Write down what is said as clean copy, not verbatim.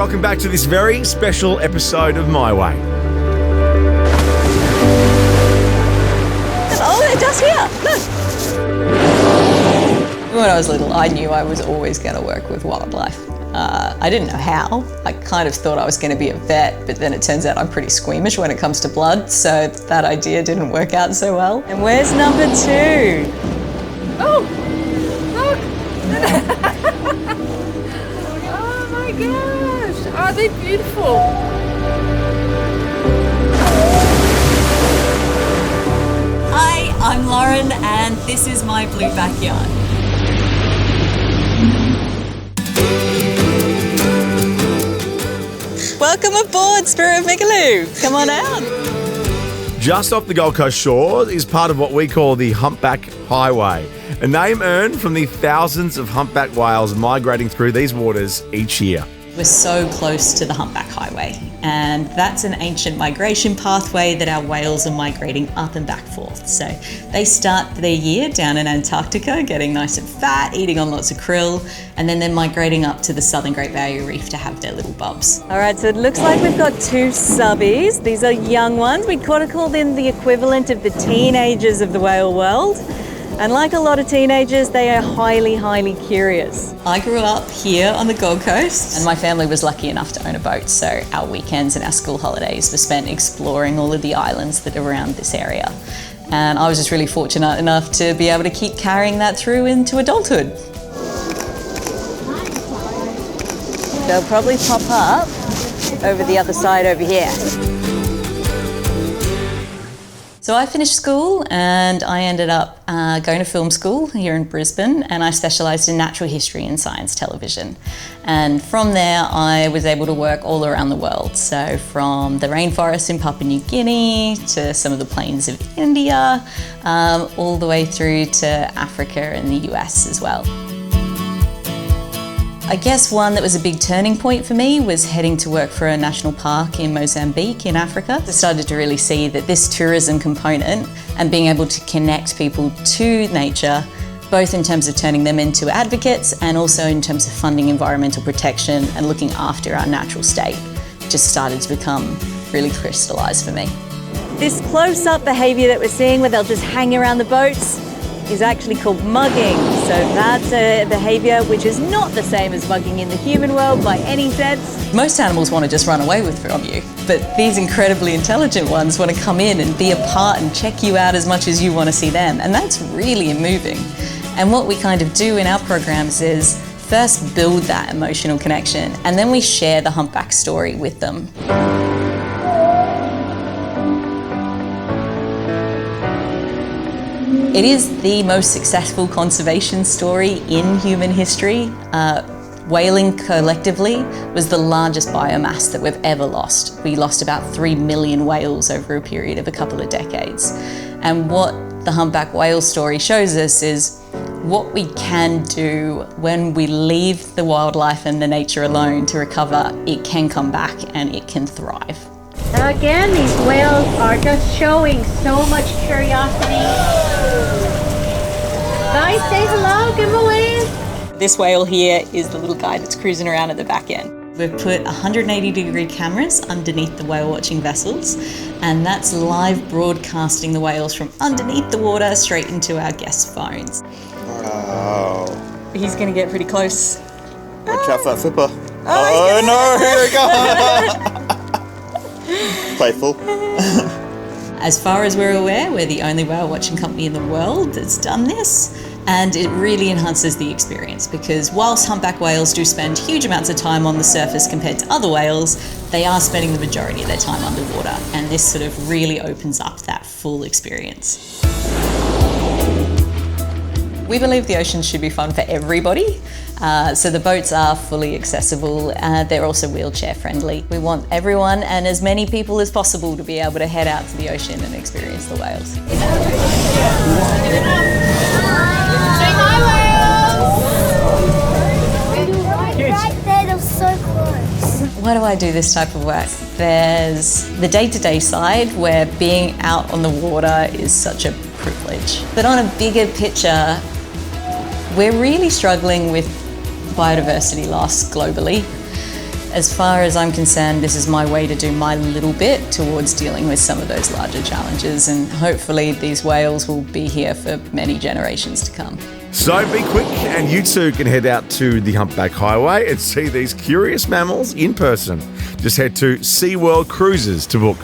welcome back to this very special episode of My Way. Oh, they're just here. Look. When I was little, I knew I was always going to work with wildlife. I didn't know how. I kind of thought I was going to be a vet, but then it turns out I'm pretty squeamish when it comes to blood, so that idea didn't work out so well. And where's number 2? Oh, look! Oh my gosh! Oh, they're beautiful. Hi, I'm Lauren, and this is my blue backyard. Welcome aboard, Spirit of Migaloo. Come on out. Just off the Gold Coast shore is part of what we call the Humpback Highway, a name earned from the thousands of humpback whales migrating through these waters each year. We're so close to the Humpback Highway, and that's an ancient migration pathway that our whales are migrating up and back for. So they start their year down in Antarctica, getting nice and fat, eating on lots of krill, and then they're migrating up to the southern Great Barrier Reef to have their little bubs. All right, so it looks like we've got 2 subbies. These are young ones. We could call them the equivalent of the teenagers of the whale world. And like a lot of teenagers, they are highly, highly curious. I grew up here on the Gold Coast, and my family was lucky enough to own a boat, so our weekends and our school holidays were spent exploring all of the islands that are around this area. And I was just really fortunate enough to be able to keep carrying that through into adulthood. They'll probably pop up over the other side over here. So I finished school and I ended up going to film school here in Brisbane, and I specialised in natural history and science television. And from there I was able to work all around the world. So from the rainforests in Papua New Guinea to some of the plains of India, all the way through to Africa and the US as well. I guess one that was a big turning point for me was heading to work for a national park in Mozambique in Africa. I started to really see that this tourism component and being able to connect people to nature, both in terms of turning them into advocates and also in terms of funding environmental protection and looking after our natural state, just started to become really crystallised for me. This close-up behaviour that we're seeing where they'll just hang around the boats is actually called mugging. So that's a behaviour which is not the same as mugging in the human world by any sense. Most animals want to just run away from you, but these incredibly intelligent ones want to come in and be a part and check you out as much as you want to see them, and that's really moving. And what we kind of do in our programs is first build that emotional connection, and then we share the humpback story with them. It is the most successful conservation story in human history. Whaling collectively was the largest biomass that we've ever lost. We lost about 3 million whales over a period of a couple of decades. And what the humpback whale story shows us is what we can do when we leave the wildlife and the nature alone to recover. It can come back and it can thrive. Now again, these whales are just showing so much curiosity. Guys, say hello, give them a wave. This whale here is the little guy that's cruising around at the back end. We've put 180-degree cameras underneath the whale watching vessels, and that's live broadcasting the whales from underneath the water straight into our guests' phones. Wow. He's going to get pretty close. Watch out for that flipper. Oh no, here we go. Playful. As far as we're aware, we're the only whale watching company in the world that's done this, and it really enhances the experience because whilst humpback whales do spend huge amounts of time on the surface compared to other whales, they are spending the majority of their time underwater, and this sort of really opens up that full experience. We believe the ocean should be fun for everybody. So the boats are fully accessible. They're also wheelchair friendly. We want everyone and as many people as possible to be able to head out to the ocean and experience the whales. Say hi, whales! Right there, they're so close. Why do I do this type of work? There's the day-to-day side where being out on the water is such a privilege. But on a bigger picture, we're really struggling with biodiversity loss globally. As far as I'm concerned, this is my way to do my little bit towards dealing with some of those larger challenges, and hopefully these whales will be here for many generations to come. So be quick, and you too can head out to the Humpback Highway and see these curious mammals in person. Just head to Seaworld Cruises to book.